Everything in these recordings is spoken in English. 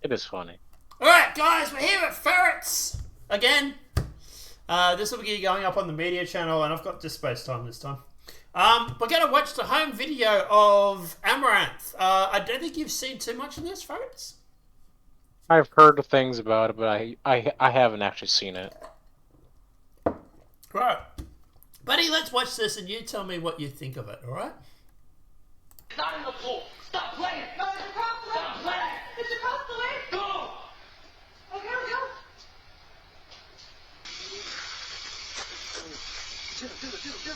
It is funny. Alright, guys, we're here at Ferrets again. This will be going up on the media channel, and I've got just space time this time. We're going to watch the home video of Amouranth. I don't think you've seen too much of this, Ferrets. I've heard things about it, but I haven't actually seen it. Right. Buddy, let's watch this, and you tell me what you think of it, alright? Not in the pool. Stop playing. No, it's across the lake. Stop playing. It's across the lake. Go. Okay, here we go. Do.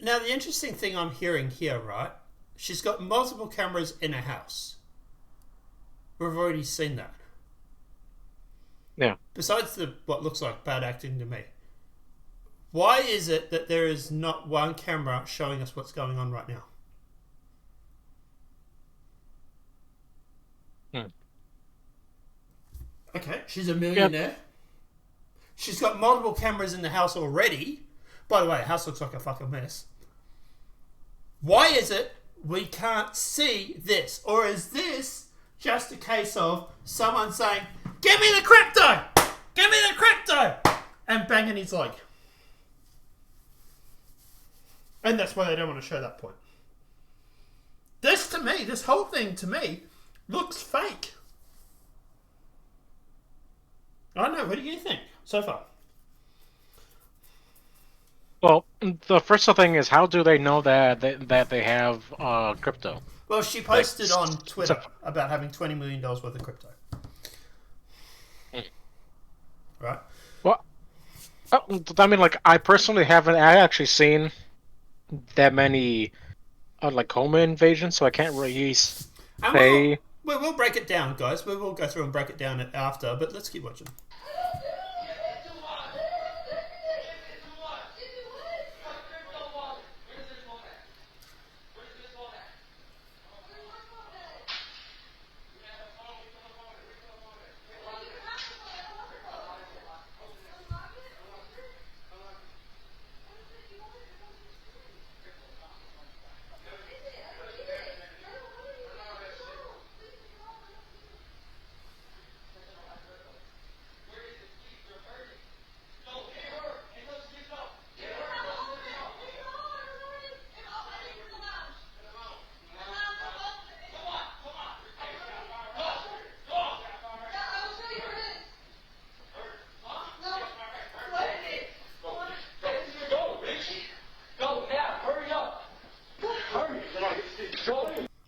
Now, the interesting thing I'm hearing here, right? She's got multiple cameras in her house. We've already seen that. Yeah. Besides the what looks like bad acting to me, why is it that there is not one camera showing us what's going on right now? Hmm. Okay, she's a millionaire. Yep. She's got multiple cameras in the house already. By the way, the house looks like a fucking mess. Why is it we can't see this? Or is this just a case of someone saying, "Give me the crypto! Give me the crypto!" and banging his leg? And that's why they don't want to show that point. This, to me, this whole thing, to me, looks fake. I don't know, what do you think so far? Well, the first thing is, how do they know that they have crypto? Well, she posted on Twitter about having $20 million worth of crypto. Right? Well, I mean, like, I personally haven't actually seen that many like home invasions, so I can't really say. We will break it down, guys. We will go through and break it down after, but let's keep watching.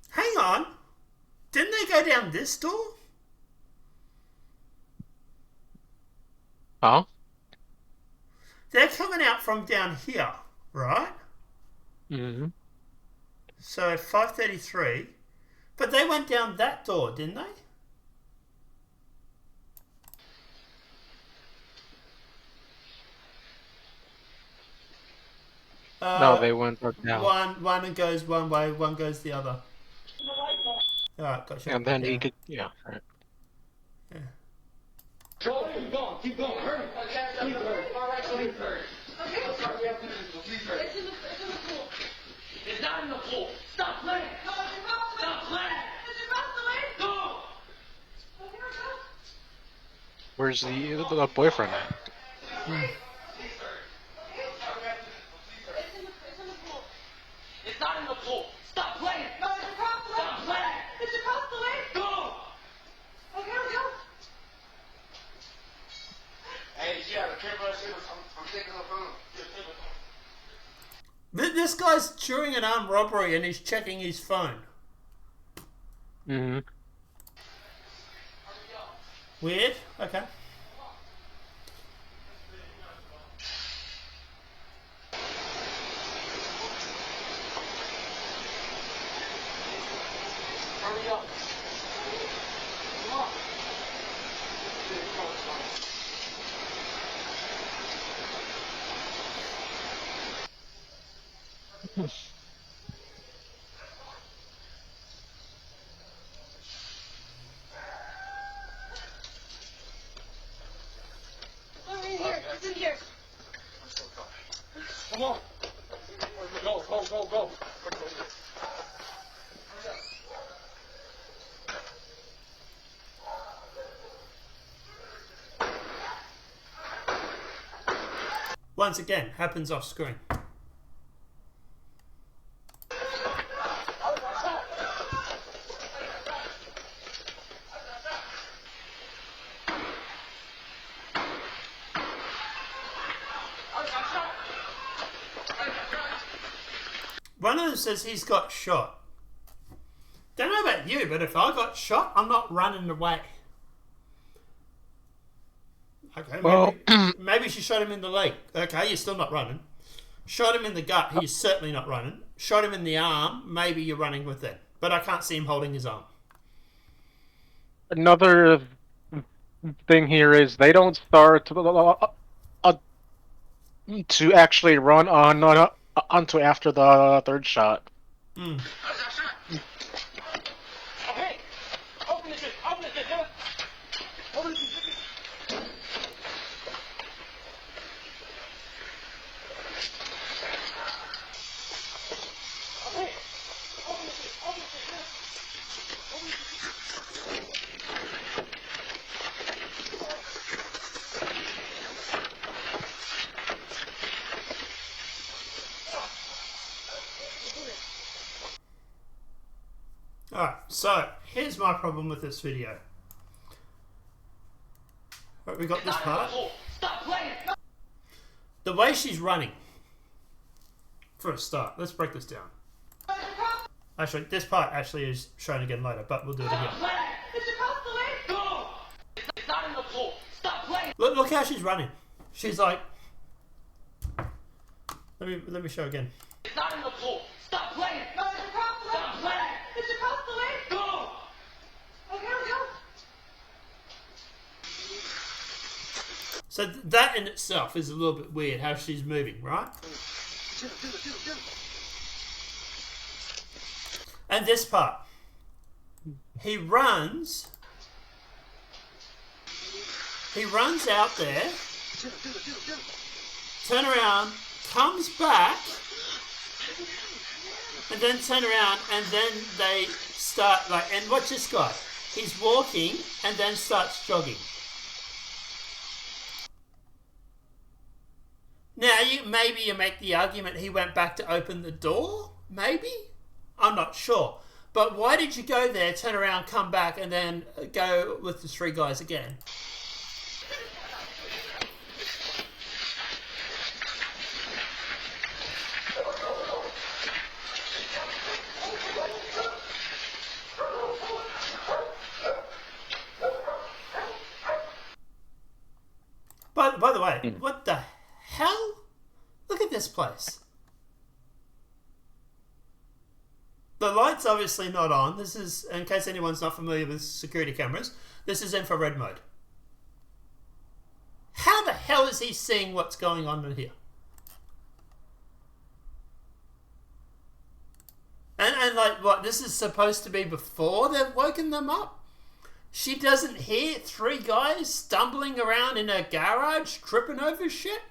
Hang on. Didn't they go down this door? Huh? They're coming out from down here, right? Mm-hmm. So 533. But they went down that door, didn't they? No, they went down. One goes one way, one goes the other. Alright, gotcha. And then he could, yeah. Right. Yeah. Go, keep going, keep going. Hurry. Sleep first. All right, sleep first. Okay. That's what we have to do. Sleep first. It's in the pool. It's not in the pool. Stop playing. No, it's across the way. Stop playing. It's across the way. Go. Okay, let's go. Where's the boyfriend at? It's not in the pool. Stop playing. No, it's across the way. Stop playing. It's across the way. Go. Okay, let's go. Hey, yeah, the camera is here. I'm taking the phone. This guy's during an armed robbery and he's checking his phone. Mm-hmm. Weird. Okay. Hurry up. Come on. Oh, in here. It's in here. Come on. Go, go, go, go. Once again, happens off screen. One of them says he's got shot. Don't know about you, but if I got shot, I'm not running away. Okay, Well, maybe she shot him in the leg. Okay, you're still not running. Shot him in the gut, he's certainly not running. Shot him in the arm, maybe you're running with it. But I can't see him holding his arm. Another thing here is they don't start to actually run on until after the third shot. Mm. Okay, open the drink, open the drink, open the drink. Okay, open the drink, open the Alright, so here's my problem with this video. Right, we got this part. Stop playing! The way she's running. For a start, let's break this down. Actually, this part actually is shown again later, but we'll do it again. Mr. Constable! Go! It's not in the pool. Stop playing! Look how she's running. She's like. Let me show again. It's not in the pool. Stop playing! Mr. Constable! Stop playing! Mr. Constable! Go! Okay, go. So that in itself is a little bit weird how she's moving, right? And this part. He runs out there, turn around, comes back, and then turn around, and then they start like, and watch this guy. He's walking and then starts jogging. Now, maybe you make the argument he went back to open the door? Maybe? I'm not sure. But why did you go there, turn around, come back, and then go with the three guys again? By the way, what the hell? Look at this place. The light's obviously not on. This is, in case anyone's not familiar with security cameras, this is infrared mode. How the hell is he seeing what's going on in here? And like, what, this is supposed to be before they've woken them up? She doesn't hear three guys stumbling around in a garage, tripping over shit?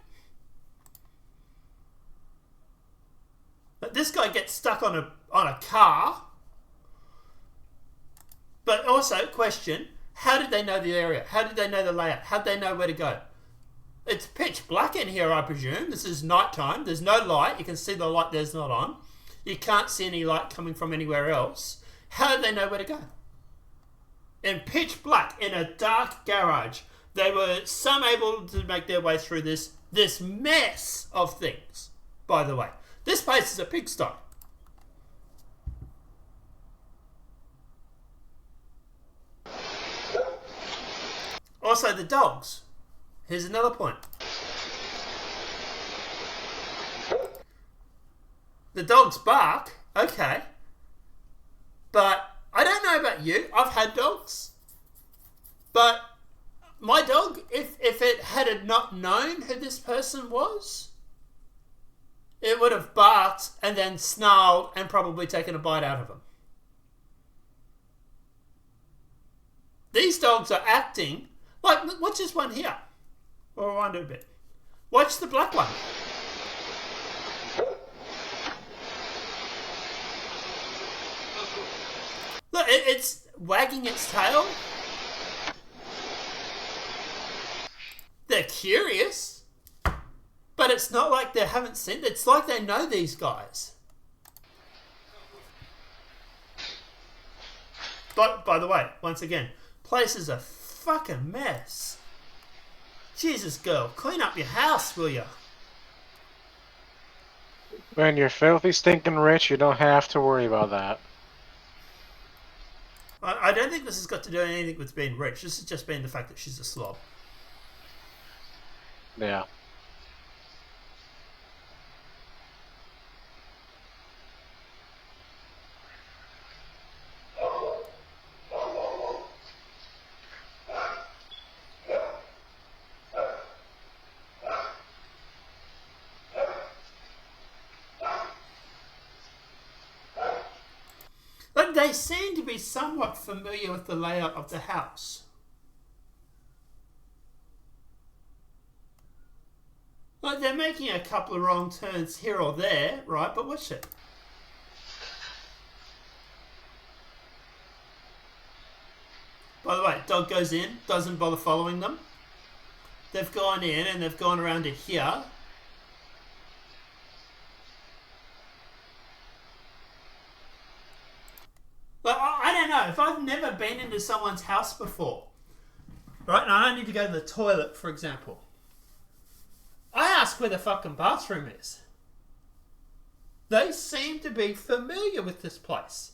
But this guy gets stuck on a car. But also, question, how did they know the area? How did they know the layout? How did they know where to go? It's pitch black in here, I presume. This is nighttime. There's no light. You can see the light there's not on. You can't see any light coming from anywhere else. How did they know where to go? In pitch black, in a dark garage, they were some able to make their way through this mess of things, by the way. This place is a pigsty. Also, the dogs. Here's another point. The dogs bark, okay. But I don't know about you. I've had dogs. But my dog, if it had not known who this person was, it would have barked and then snarled and probably taken a bite out of him. These dogs are acting like, watch this one here. We'll rewind it a bit. Watch the black one. Look, it's wagging its tail. They're curious. But it's not like they haven't seen. It's like they know these guys. But, by the way, once again, place is a fucking mess. Jesus, girl, clean up your house, will ya? When you're filthy, stinking rich, you don't have to worry about that. I don't think this has got to do anything with being rich. This has just been the fact that she's a slob. Yeah. be somewhat familiar with the layout of the house. Like, they're making a couple of wrong turns here or there, right? But watch it. By the way, dog goes in, doesn't bother following them. They've gone in and they've gone around to here. Like, I don't know. If I've never been into someone's house before, right, and I don't need to go to the toilet, for example, I ask where the fucking bathroom is. They seem to be familiar with this place.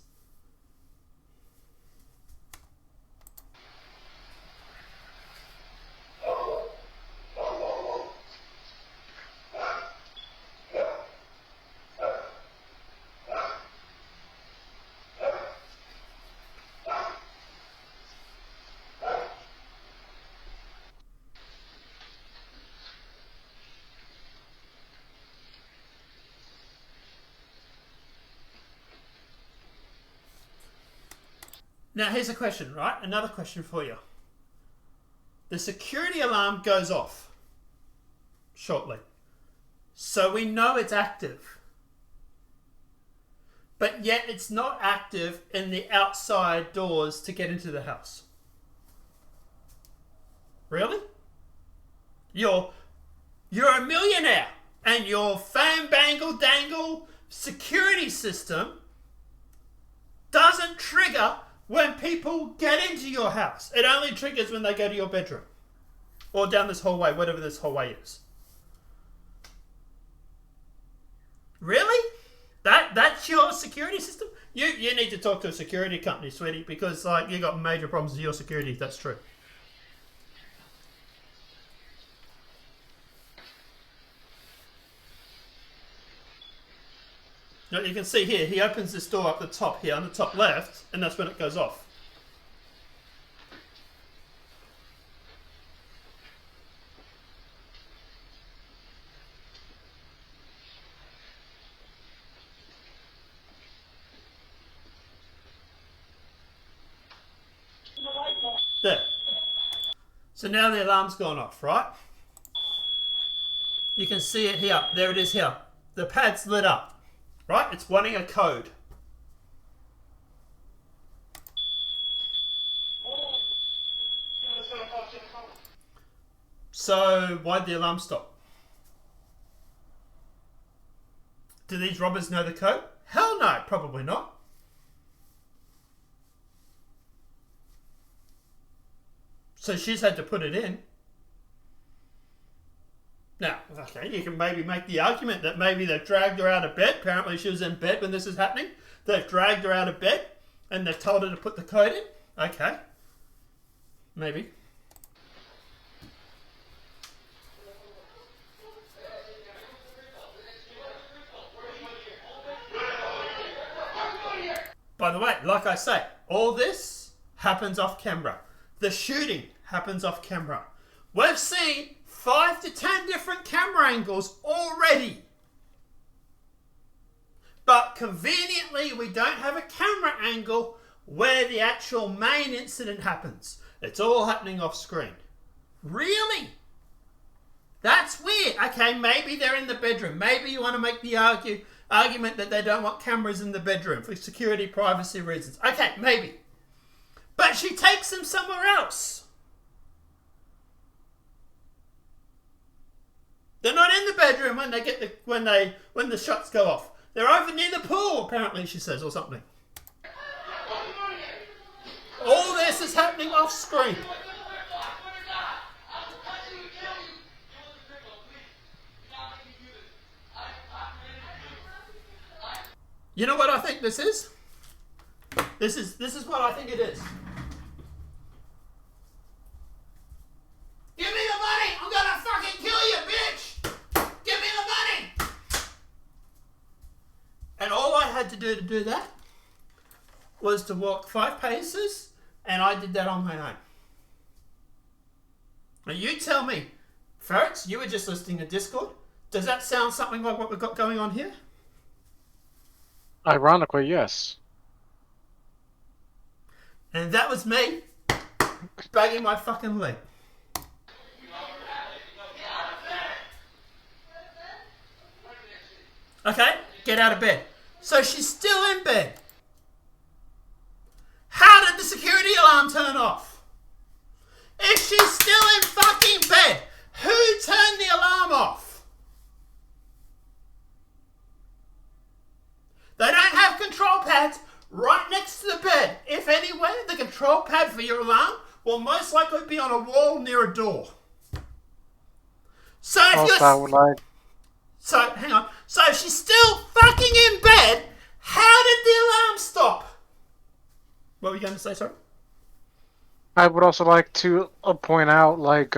Now, here's a question, right? Another question for you. The security alarm goes off shortly. So we know it's active. But yet it's not active in the outside doors to get into the house. Really? You're a millionaire and your fame bangle dangle security system doesn't trigger when people get into your house. It only triggers when they go to your bedroom. Or down this hallway, whatever this hallway is. Really? That's your security system? You need to talk to a security company, sweetie, because like you got major problems with your security, if that's true. Now you can see here, he opens this door up the top here, on the top left, and that's when it goes off. There. So now the alarm's gone off, right? You can see it here. There it is here. The pad's lit up. Right? It's wanting a code. So, why'd the alarm stop? Do these robbers know the code? Hell no, probably not. So she's had to put it in. Now, okay, you can maybe make the argument that maybe they've dragged her out of bed. Apparently she was in bed when this is happening. They've dragged her out of bed and they've told her to put the code in. Okay. Maybe. By the way, like I say, all this happens off camera. The shooting happens off camera. We've seen 5 to 10 different camera angles already. But conveniently, we don't have a camera angle where the actual main incident happens. It's all happening off screen. Really? That's weird. Okay, maybe they're in the bedroom. Maybe you want to make the argument that they don't want cameras in the bedroom for security, privacy reasons. Okay, maybe. But she takes them somewhere else. They're not in the bedroom when they get when the shots go off. They're over near the pool, apparently, she says, or something. All this is happening off screen. You know what I think this is? This is what I think it is. Give me the money! I'm gonna fucking kill you, bitch! Give me the money! And all I had to do that was to walk 5 paces, and I did that on my own. Now you tell me, Ferrets, you were just listening to Discord. Does that sound something like what we've got going on here? Ironically, yes. And that was me bagging my fucking leg. Okay, get out of bed. So she's still in bed. How did the security alarm turn off? If she's still in fucking bed, who turned the alarm off? They don't have control pads right next to the bed. If anywhere, the control pad for your alarm will most likely be on a wall near a door. So if So, hang on. So if she's still fucking in bed, how did the alarm stop? What were you going to say, sorry? I would also like to point out, like,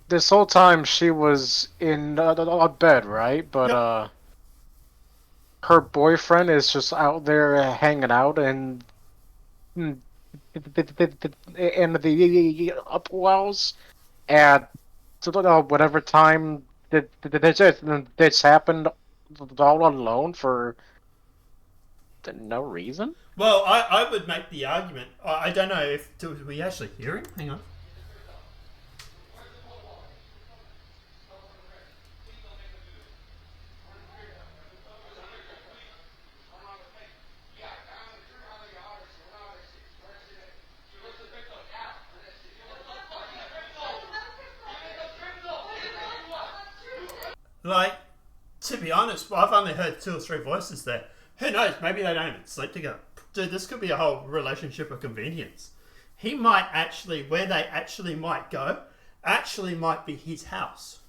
this whole time she was in a bed, right? But, Yep. Her boyfriend is just out there hanging out and in the upwells at whatever time this happened, all alone for no reason. Well, I would make the argument. I don't know if... Do we actually hear him? Hang on. Like, to be honest, I've only heard 2 or 3 voices there. Who knows? Maybe they don't even sleep together. Dude, this could be a whole relationship of convenience. He might actually, where they actually might go, actually might be his house.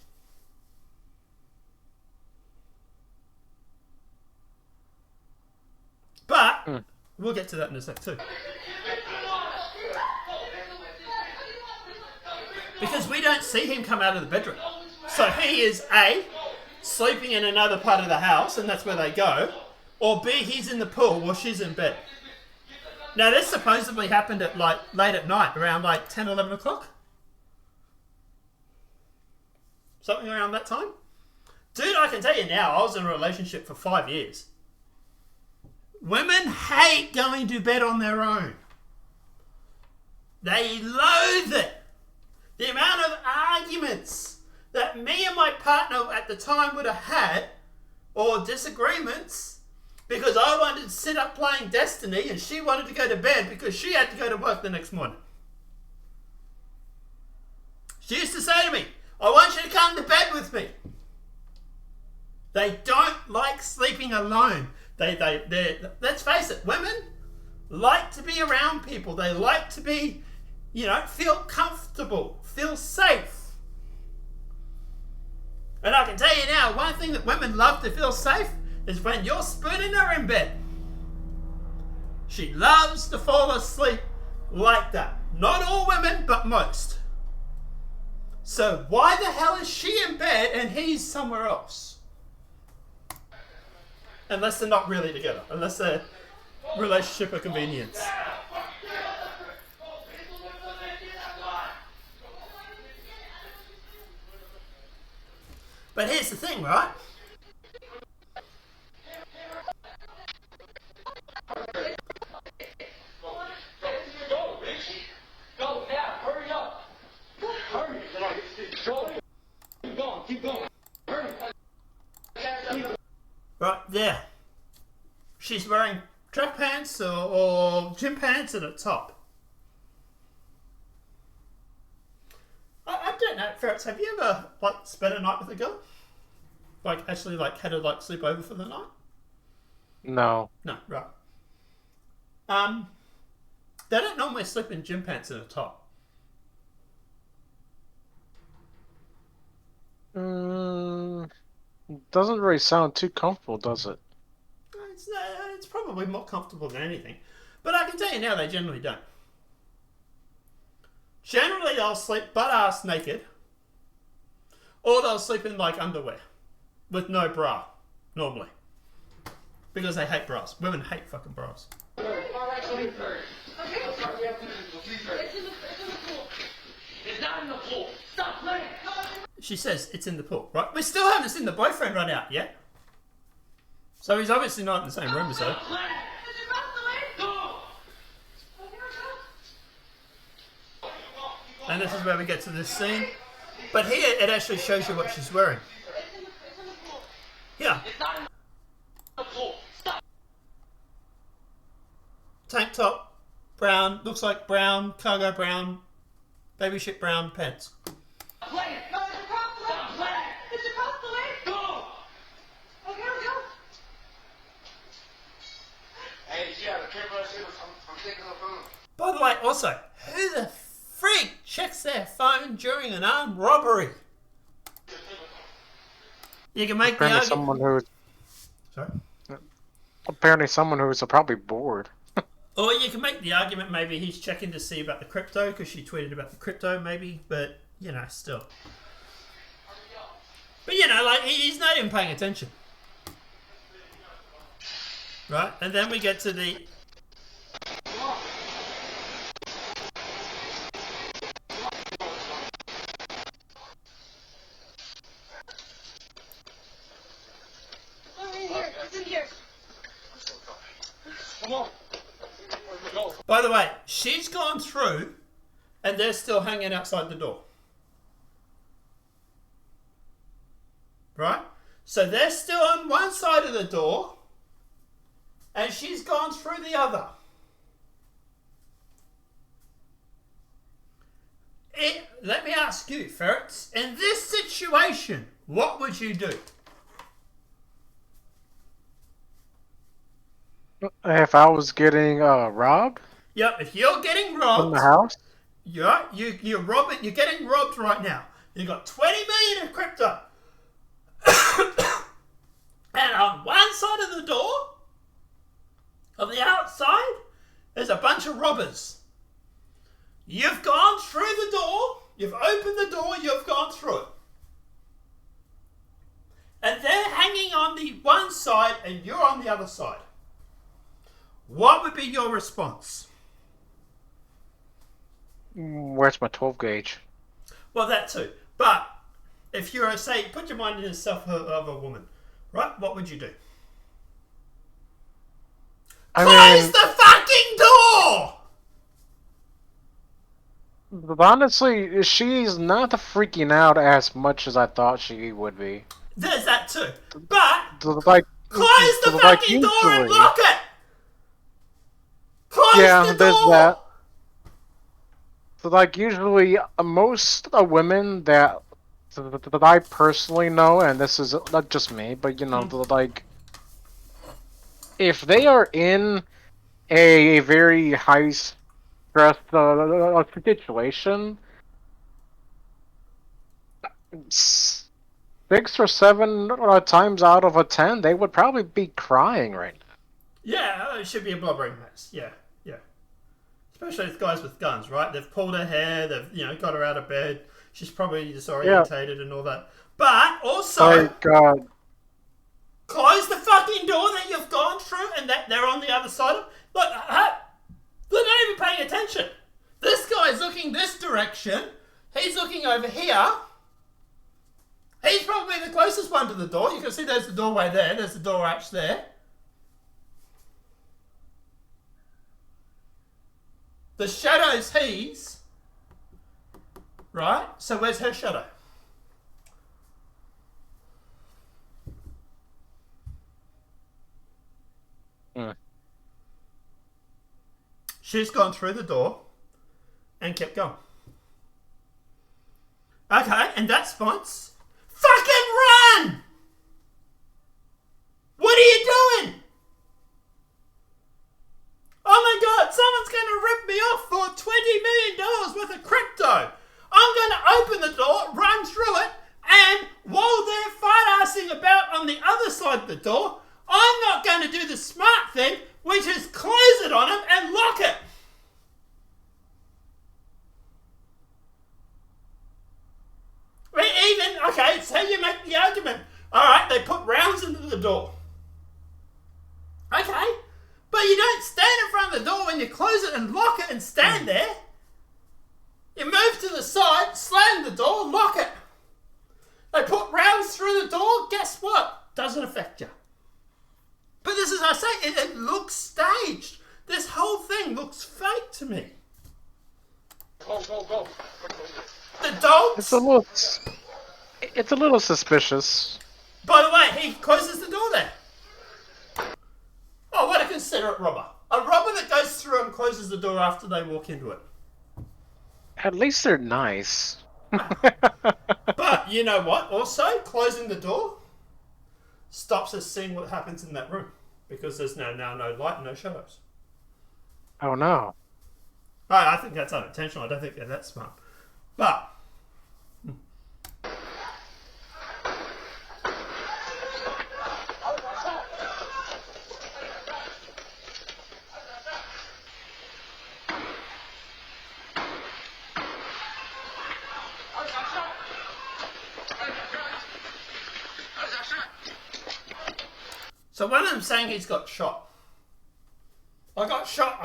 But, we'll get to that in a sec too. Because we don't see him come out of the bedroom. So he is A, sleeping in another part of the house, and that's where they go. Or B, he's in the pool while she's in bed. Now, this supposedly happened at like late at night, around like 10, 11 o'clock. Something around that time. Dude, I can tell you now, I was in a relationship for 5 years. Women hate going to bed on their own. They loathe it. The amount of arguments that me and my partner at the time would have had, or disagreements, because I wanted to sit up playing Destiny and she wanted to go to bed because she had to go to work the next morning. She used to say to me, I want you to come to bed with me. They don't like sleeping alone. Let's face it, women like to be around people. They like to be, feel comfortable, feel safe. And I can tell you now, one thing that women love to feel safe is when you're spooning her in bed. She loves to fall asleep like that. Not all women, but most. So why the hell is she in bed and he's somewhere else? Unless they're not really together. Unless they're relationship of convenience. But here's the thing, right? Go now, hurry up. Hurry. Go. Keep going. Hurry. Right there. She's wearing track pants or gym pants at the top. I don't know, Ferrets, have you ever spent a night with a girl? Actually had her sleep over for the night? No. No, right. They don't normally sleep in gym pants at the top. Doesn't really sound too comfortable, does it? It's probably more comfortable than anything. But I can tell you now, they generally don't. Generally, they'll sleep butt-ass naked. Or they'll sleep in underwear. With no bra. Normally. Because they hate bras. Women hate fucking bras. Alright, sleep first. It's in the pool. It's not in the pool. Stop playing. She says it's in the pool, right? We still haven't seen the boyfriend run out yet. So he's obviously not in the same room as her. Did you cross the lake? And this is where we get to this scene. But here, it actually shows you what she's wearing. Here. Tank top, brown, looks like brown, cargo brown, baby shit brown pants. Play it. No, it's across the lake. Play it. It's across the lake. Go. Okay, here we go. Hey, yeah, the camera shit. I'm taking the phone. By the way, also, who the freak checks their phone during an armed robbery? You can make Apparently the someone argument. who's Sorry? apparently someone who's probably bored. Or you can make the argument maybe he's checking to see about the crypto because she tweeted about the crypto, maybe. But you know, still. But you know, like he's not even paying attention, right? And then we get to the. Oh, in here. It's in here. Come on. Go. By the way, she's gone through, and they're still hanging outside the door. Right? So they're still on one side of the door, and she's gone through the other. Let me ask you, Ferrets, in this situation, what would you do? If I was getting robbed Yep, if you're getting from robbed, the house, you're robbing. You're getting robbed right now. You got 20 million in crypto, and on one side of the door, on the outside, there's a bunch of robbers. You've gone through the door. You've opened the door. You've gone through it, and they're hanging on the one side, and you're on the other side. What would be your response? where's my 12 gauge? Well, that too. But if you're, say, put your mind in the self of a woman, right? What would you do? Close the fucking door! Honestly, she's not freaking out as much as I thought she would be. There's that too. But Like, close the like fucking door and usually. lock it! Close Yeah, the there's door! that. So, like, usually, most women that I personally know, and this is not just me, but, you know, like, if they are in a very high-stress situation, 6 or 7 times out of 10, they would probably be crying right now. Yeah, it should be a blubbering mess. Yeah, yeah. Especially with guys with guns, right? They've pulled her hair, they've, got her out of bed. She's probably disorientated and all that. But also, Like, close the fucking door that you've gone through and that they're on the other side of. Look, they're not even paying attention. This guy's looking this direction. He's looking over here. He's probably the closest one to the door. You can see there's the doorway there. There's the door arch there. The shadow's he's. Right? So where's her shadow? She's gone through the door and kept going. Okay, and that response, fucking run! What are you doing? Oh my god, someone's going to rip me off for $20 million worth of crypto. I'm going to open the door, run through it, and while they're fight-assing about on the other side of the door, I'm not going to do the smart thing, which is close it on them and lock it. Okay, so you make the argument. Alright, they put rounds into the door. Okay, but you don't stand in front of the door when you close it and lock it and stand there. You move to the side, slam the door, lock it. They put rounds through the door, guess what? Doesn't affect you. But this is, I say, it looks staged. This whole thing looks fake to me. Go, go, go. It's a Adults? little. It's a little suspicious. By the way, he closes the door there. Oh, what a considerate robber. A robber that goes through and closes the door after they walk into it. At least they're nice. But you know what? Also, closing the door stops us seeing what happens in that room. Because there's now no light and no shadows. Oh no. I think that's unintentional. I don't think they're that smart. But so one of them saying he's got shot. I got shot.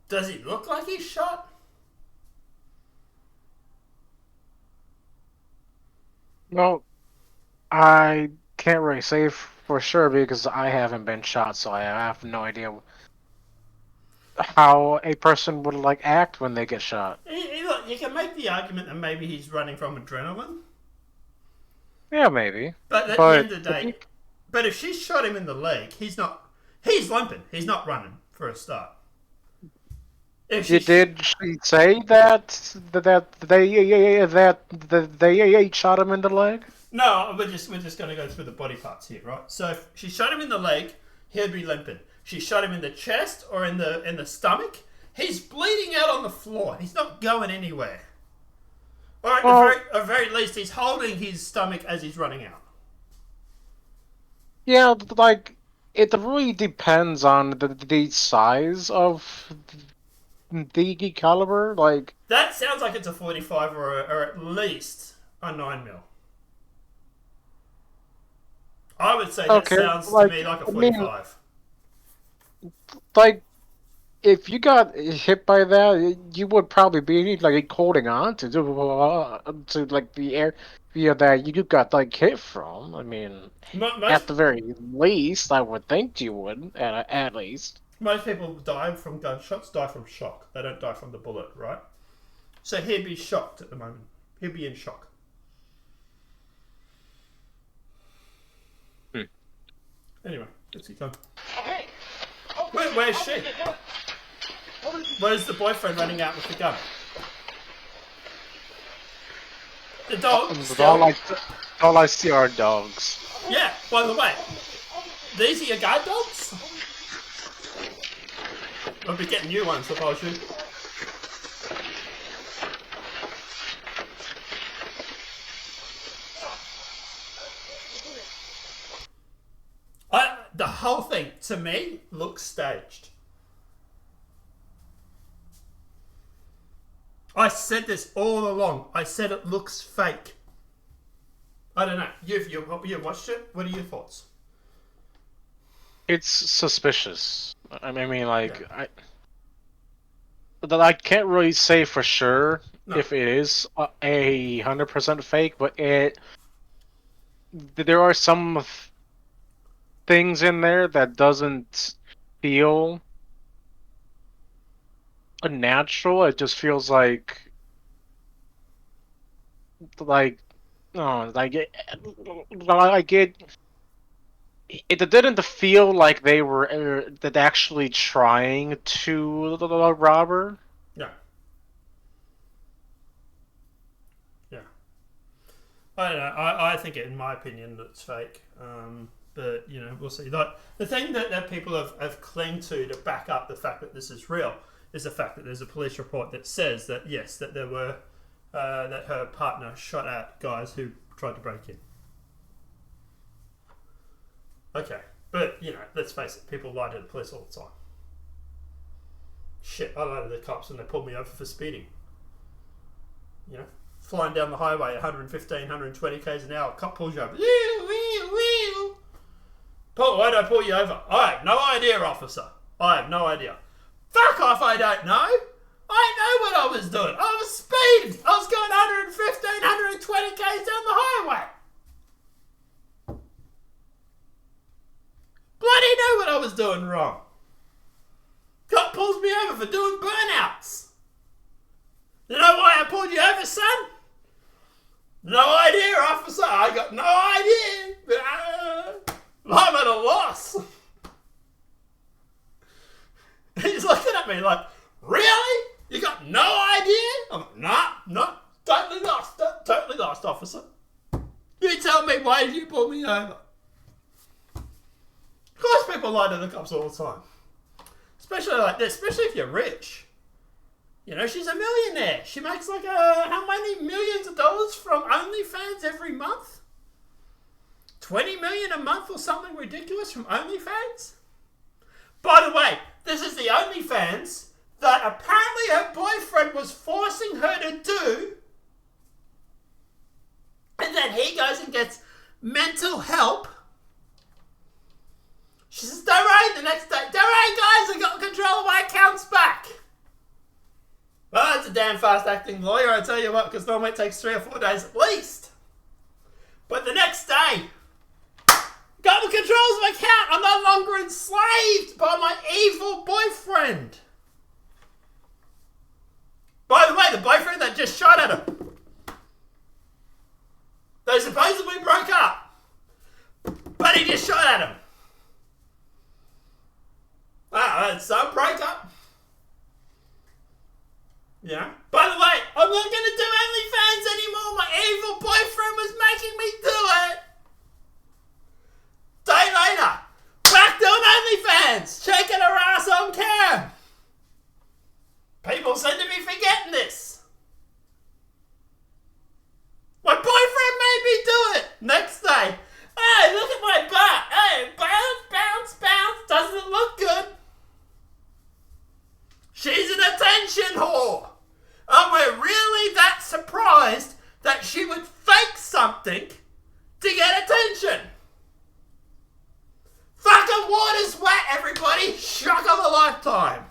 Does he look like he's shot? Well, I can't really say for sure because I haven't been shot, so I have no idea how a person would like act when they get shot. Look, you can make the argument that maybe he's running from adrenaline. Yeah, maybe. But at the end of the day, but if she shot him in the leg, he's limping. He's not running for a start. If Did she say that they shot him in the leg? No, we're just going to go through the body parts here, right? So if she shot him in the leg, he'd be limping. She shot him in the chest or in the stomach. He's bleeding out on the floor. He's not going anywhere. Or at the very least, he's holding his stomach as he's running out. Yeah, like it really depends on the size of the caliber. Like That sounds like it's a 45 or at least a 9mm. I would say that sounds to me like a 45. Like if you got hit by that, you would probably be like holding on to like the area that you got like hit from. I mean, at the very least, I would think you would at least. Most people die from gunshots, die from shock. They don't die from the bullet, right? So he'd be shocked at the moment. He'd be in shock. Anyway, let's keep going. Okay. Where's she? Where's the boyfriend running out with the gun? The dog. All I see are dogs. Yeah, by the way, these are your guard dogs? I'll be getting new ones if I was you. The whole thing, to me, looks staged. I said this all along. I said it looks fake. I don't know. You've watched it? What are your thoughts? It's suspicious. I mean, like, I can't really say for sure if it is 100% fake, but there are some things in there that doesn't feel unnatural. It just feels like it didn't feel like they were that actually trying to rob her. Yeah. Yeah. I don't know. I think, in my opinion, it's fake. But, you know, we'll see. The thing that people have claimed to back up the fact that this is real is the fact that there's a police report that says that, yes, that there were, that her partner shot at guys who tried to break in. Okay. But, you know, let's face it, people lie to the police all the time. Shit, I lied to the cops and they pulled me over for speeding. You know, flying down the highway at 115, 120 k's an hour, cop pulls you over. Paul, why did I pull you over? I have no idea, officer. I have no idea. Fuck off, I don't know. I know what I was doing. I was speeding. I was going 115, 120 k's down the highway. Bloody knew what I was doing wrong. for doing burnouts. You know why I pulled you over, son? No idea, officer. I got no idea. I'm at a loss. He's looking at me like, really? You got no idea? I'm like, nah, totally lost, officer. You tell me, why did you pull me over? Of course people lie to the cops all the time. Especially like this, especially if you're rich. You know, she's a millionaire. She makes like how many millions of dollars from OnlyFans every month? 20 million a month or something ridiculous from OnlyFans? By the way, this is the OnlyFans that apparently her boyfriend was forcing her to do, and then he goes and gets mental help. She says, don't worry, the next day, don't worry guys, I got control of my accounts back. Well, that's a damn fast acting lawyer, I tell you what, because normally it takes 3 or 4 days at least. But the next day, got the controls of my account. I'm no longer enslaved by my evil boyfriend. By the way, the boyfriend that just shot at her. They supposedly broke up. But he just shot at him. Wow, that's some breakup. Yeah. By the way, I'm not going to do OnlyFans anymore. My evil boyfriend was making me do it. Day later, back doing OnlyFans, shaking her ass on cam. People seem to be forgetting this. My boyfriend made me do it. Next day, hey, look at my butt. Hey, bounce, bounce, bounce. Doesn't it look good? She's an attention whore. And we're really that surprised that she would fake something to get attention. Fucking water's wet, everybody. Shock of a lifetime.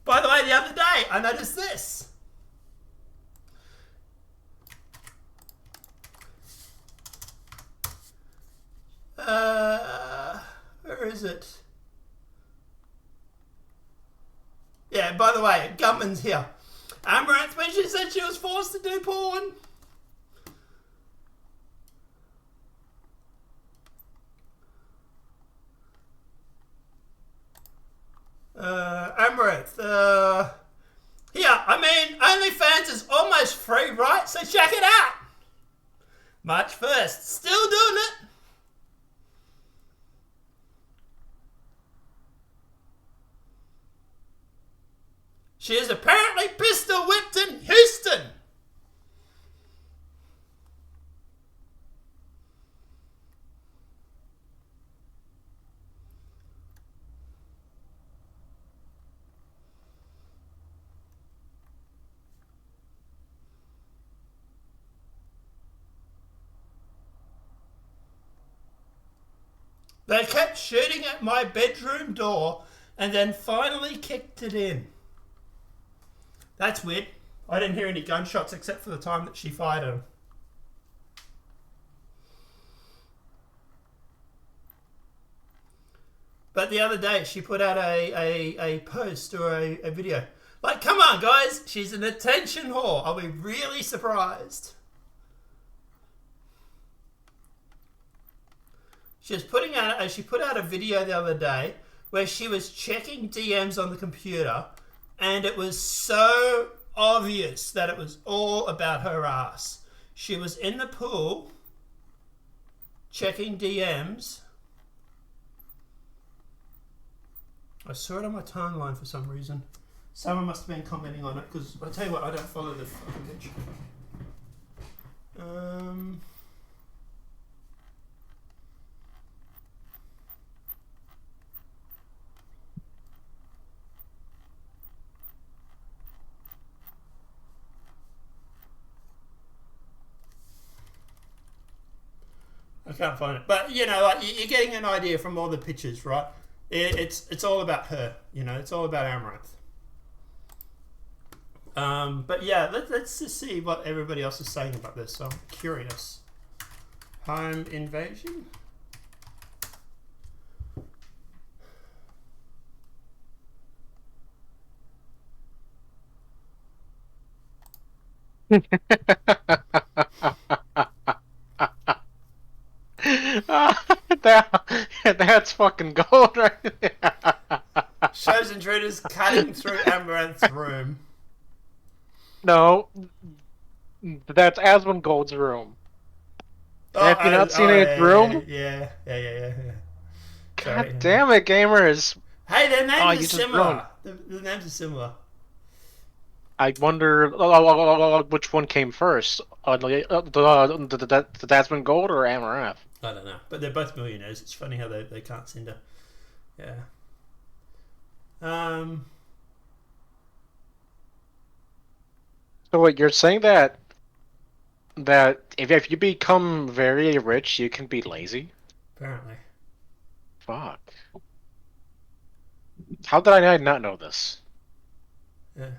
By the way, the other day, I noticed this. Where is it? Yeah, by the way, Gunman's here. Amouranth, when she said she was forced to do porn. Amouranth, yeah, I mean, OnlyFans is almost free, right? So check it out. March 1st, still doing it. She is apparently pistol whipped in Houston. They kept shooting at my bedroom door and then finally kicked it in. That's weird. I didn't hear any gunshots except for the time that she fired them. But the other day she put out a post or a video. Like, come on guys, she's an attention whore. I'll be really surprised. She put out a video the other day where she was checking DMs on the computer, and it was so obvious that it was all about her ass. She was in the pool checking DMs. I saw it on my timeline for some reason. Someone must have been commenting on it, because I tell you what, I don't follow the fucking picture. I can't find it, but you know, like you're getting an idea from all the pictures, right? It's all about her, you know. It's all about Amouranth. But yeah, let's just see what everybody else is saying about this. So I'm curious. Home invasion. That's fucking gold right there. Shows intruders cutting through Amaranth's room. No, that's Asmongold's room. Oh, And have you not seen its yeah, room? yeah. God Sorry. damn it, gamers! Hey, their Oh, names are you just ruined. similar. The names are similar. I wonder which one came first, the Asmongold or Amaranth. I don't know, but they're both millionaires. It's funny how they can't seem to. Yeah. Um. So what you're saying that if you become very rich, you can be lazy? Apparently. Fuck. How did I not know this? Yeah.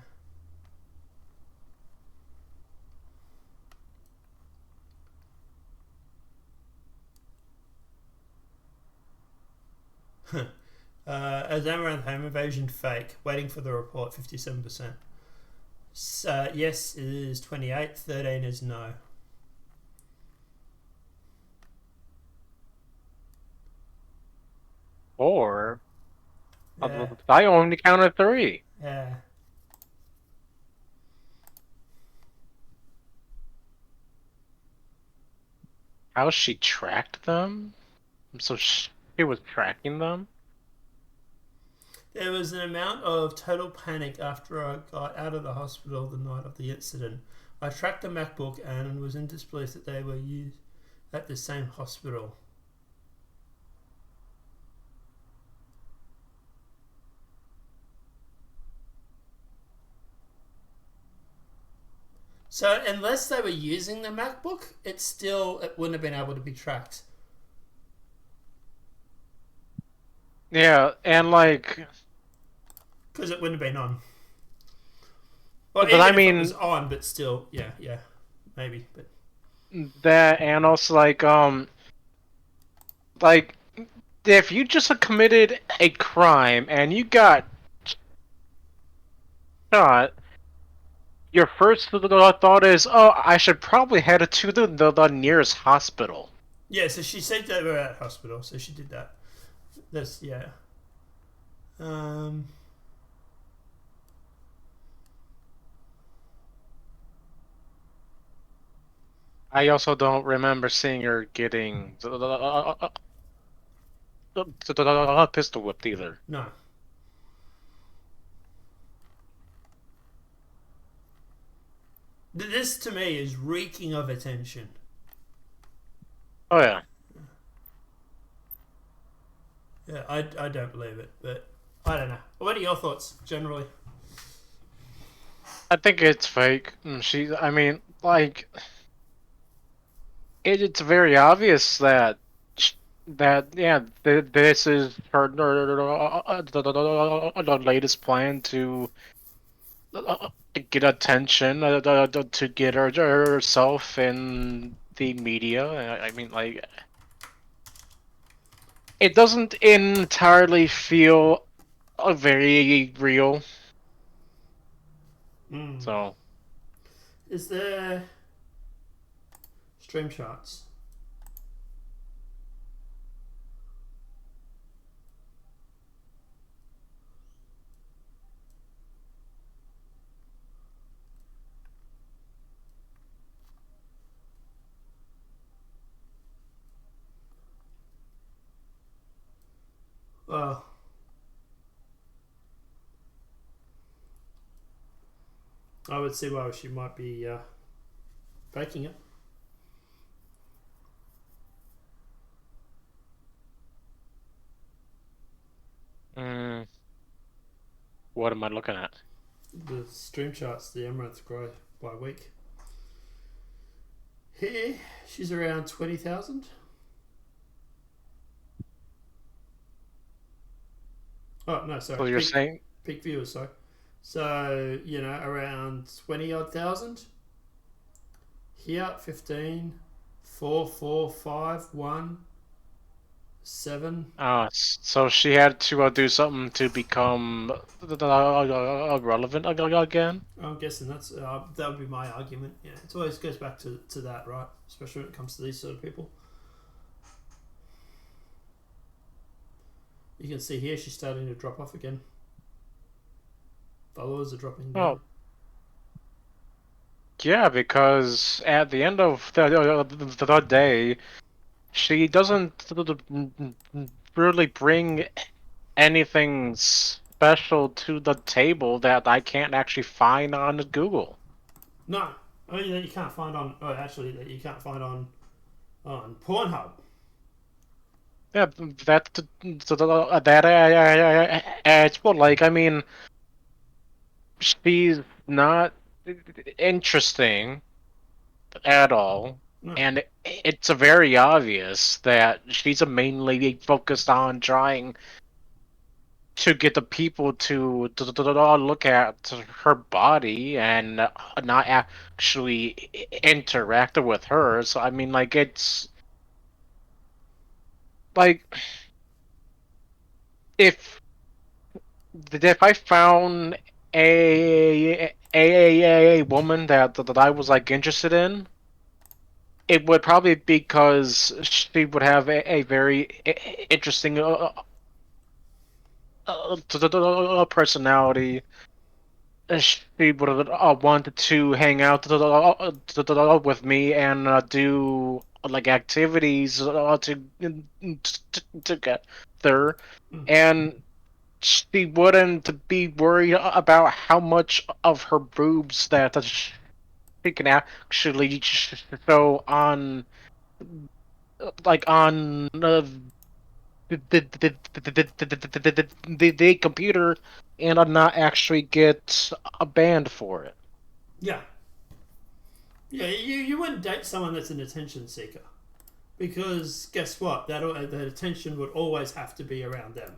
As Amaranth home invasion fake. Waiting for the report. 57%. Yes is 28. 13 is no. Or Yeah. I only counted three. Yeah. How she tracked them? So she was tracking them? There was an amount of total panic after I got out of the hospital the night of the incident. I tracked the MacBook and was in disbelief that they were used at the same hospital. So unless they were using the MacBook, it wouldn't have been able to be tracked. Yeah, and like, Because it wouldn't have been on. Well, but I even if it was mean on, but still, yeah, maybe. But that, and also like if you just committed a crime and you got shot, your first thought is, oh, I should probably head to the nearest hospital. yeah, so she said they were at hospital, so she did that. That's yeah. Um, I also don't remember seeing her getting pistol whipped either. no. This to me is reeking of attention. Oh yeah, Yeah, I don't believe it, but I don't know. What are your thoughts generally? I think it's fake. I mean, like, it's very obvious that yeah, this is the latest plan to get attention, to get herself in the media. I mean, like, it doesn't entirely feel very real. Mm. So Is there stream charts? Well, I would see why she might be faking it. mm, what am I looking at? The stream charts, the Amouranth grow by week. Here, she's around 20,000. Oh no, sorry. So you're saying Peak viewers, sorry. So around 20 odd thousand. Here, 15, 4, 4, 5, 1. 7. So she had to do something to become relevant again. I'm guessing that would be my argument. Yeah, it always goes back to that, right? Especially when it comes to these sort of people. You can see here she's starting to drop off again. Followers are dropping down. Oh, yeah, because at the end of the day, she doesn't really bring anything special to the table that I can't actually find on Google. No, I mean that you can't find on. Oh, actually, that you can't find on Pornhub. Yeah, it's well, like, I mean, she's not interesting at all, No. and it's very obvious that she's mainly focused on trying to get the people to look at her body and not actually interact with her. So I mean, like, it's like if if I found a woman that I was like interested in, it would probably be because she would have a very interesting personality. She would have wanted to hang out with me and do like activities together, and she wouldn't be worried about how much of her boobs that she can actually show on, like, on the computer, and not actually get a banned for it. Yeah. Yeah, you wouldn't date someone that's an attention seeker. Because guess what? That attention would always have to be around them.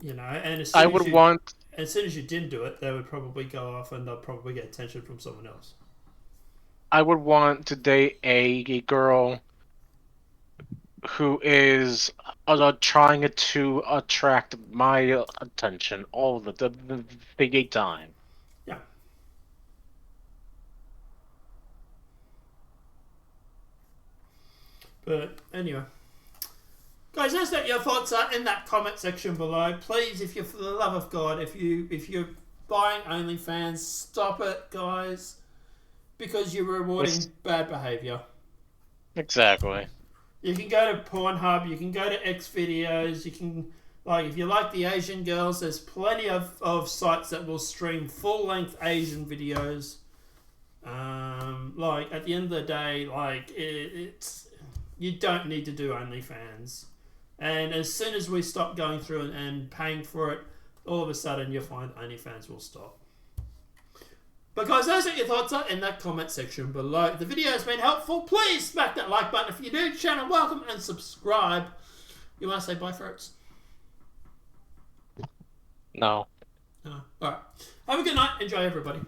You know, and I would want as soon as you didn't do it, they would probably go off and they'll probably get attention from someone else. I would want to date a girl who is trying to attract my attention all the time. Yeah. But anyway. Guys, let us know what your thoughts are in that comment section below. Please, if you're for the love of God, if you're buying OnlyFans, stop it, guys. Because you're rewarding bad behaviour. Exactly. You can go to Pornhub, you can go to X videos, you can, like, if you like the Asian girls, there's plenty of sites that will stream full-length Asian videos. Like, at the end of the day, like, it's you don't need to do OnlyFans. And as soon as we stop going through and paying for it, all of a sudden you'll find OnlyFans will stop. But guys, those are your thoughts are in that comment section below. If the video has been helpful, please smack that like button. If you're new to the channel, welcome and subscribe. You want to say bye, Ferrets? No. Alright. Have a good night. Enjoy, everybody.